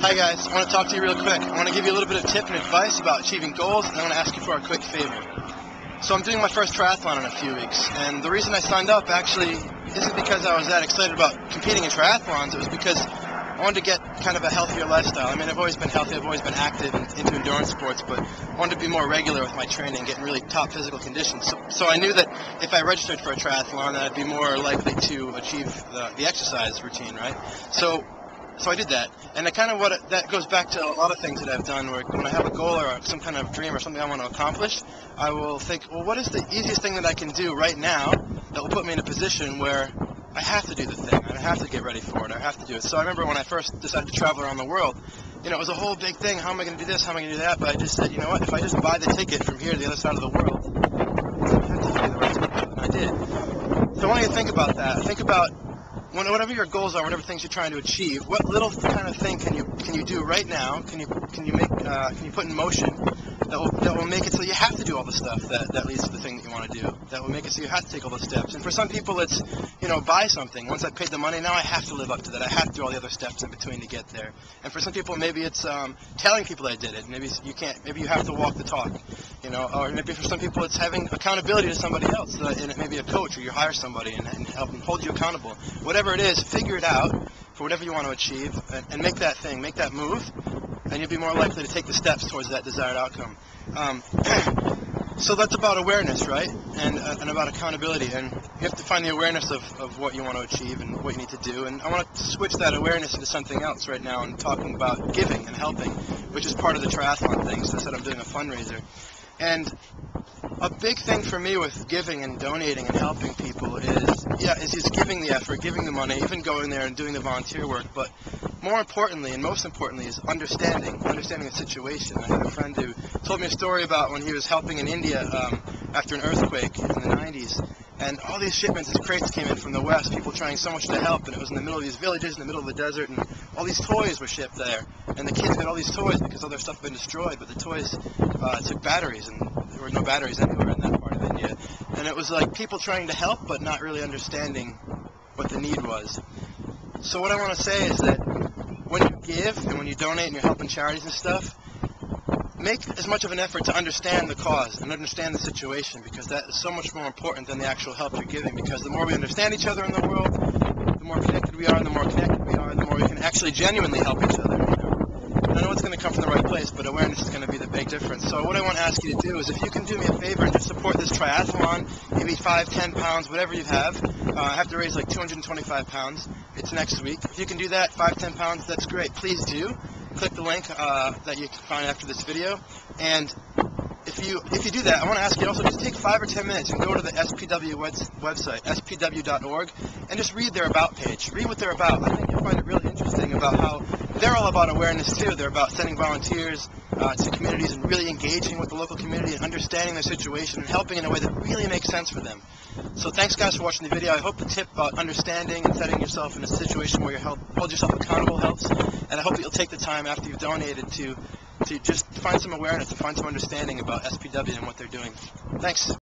Hi guys, I want to talk to you real quick. I want to give you a little bit of tip and advice about achieving goals, and I want to ask you for a quick favor. So I'm doing my first triathlon in a few weeks, and the reason I signed up actually isn't because I was that excited about competing in triathlons. It was because I wanted to get kind of a healthier lifestyle. I mean, I've always been healthy, I've always been active and into endurance sports, but I wanted to be more regular with my training, get in really top physical conditions. So I knew that if I registered for a triathlon, that I'd be more likely to achieve the exercise routine, right? So I did that, and that goes back to a lot of things that I've done, where when I have a goal or some kind of dream or something I want to accomplish, I will think, well, what is the easiest thing that I can do right now that will put me in a position where I have to do the thing, I have to get ready for it, I have to do it. So I remember when I first decided to travel around the world, it was a whole big thing. How am I going to do this? How am I going to do that? But I just said, you know what? If I just buy the ticket from here to the other side of the world, I have to do the rest of it, and I did. So I want you to think about that. Think about whatever your goals are, whatever things you're trying to achieve. What little kind of thing can you do right now? Can you put in motion that will make it so you have to do all the stuff that leads to the thing that you want to do? That will make it so you have to take all those steps. And for some people, it's buy something. Once I paid the money, now I have to live up to that. I have to do all the other steps in between to get there. And for some people, maybe it's telling people I did it. Maybe you can't. Maybe you have to walk the talk. Or maybe for some people, it's having accountability to somebody else. And it may be a coach, or you hire somebody and help them hold you accountable. Whatever it is, figure it out for whatever you want to achieve, and make that thing, make that move, and you'll be more likely to take the steps towards that desired outcome. So that's about awareness, right? And about accountability. And you have to find the awareness of what you want to achieve and what you need to do. And I want to switch that awareness into something else right now and talking about giving and helping, which is part of the triathlon thing. So I said I'm doing a fundraiser. And a big thing for me with giving and donating and helping people is just giving the effort, giving the money, even going there and doing the volunteer work. But more importantly, and most importantly, is understanding the situation. I had a friend who told me a story about when he was helping in India after an earthquake in the 90s. And all these shipments, these crates came in from the west, people trying so much to help, and it was in the middle of these villages, in the middle of the desert, and all these toys were shipped there. And the kids got all these toys because all their stuff had been destroyed, but the toys took batteries, and there were no batteries anywhere in that part of India. And it was like people trying to help, but not really understanding what the need was. So what I want to say is that when you give, and when you donate, and you're helping charities and stuff, make as much of an effort to understand the cause and understand the situation, because that is so much more important than the actual help you're giving. Because the more we understand each other in the world, the more connected we are, and the more connected we are, and the more we can actually genuinely help each other. And I know it's going to come from the right place, but awareness is going to be the big difference. So what I want to ask you to do is, if you can do me a favor and just support this triathlon, maybe 5, 10 pounds, whatever you have. I have to raise like 225 pounds. It's next week. If you can do that, 5, 10 pounds, that's great. Please do. Click the link that you can find after this video, and if you do that, I want to ask you also just take 5 or 10 minutes and go to the SPW website, spw.org, and just read their about page. Read what they're about. I think you'll find it really interesting about how they're all about awareness too. They're about sending volunteers to communities and really engaging with the local community and understanding their situation and helping in a way that really makes sense for them. So thanks guys for watching the video. I hope the tip about understanding and setting yourself in a situation where you hold yourself accountable helps, and I hope that you'll take the time after you've donated to just find some awareness, to find some understanding about SPW and what they're doing. Thanks.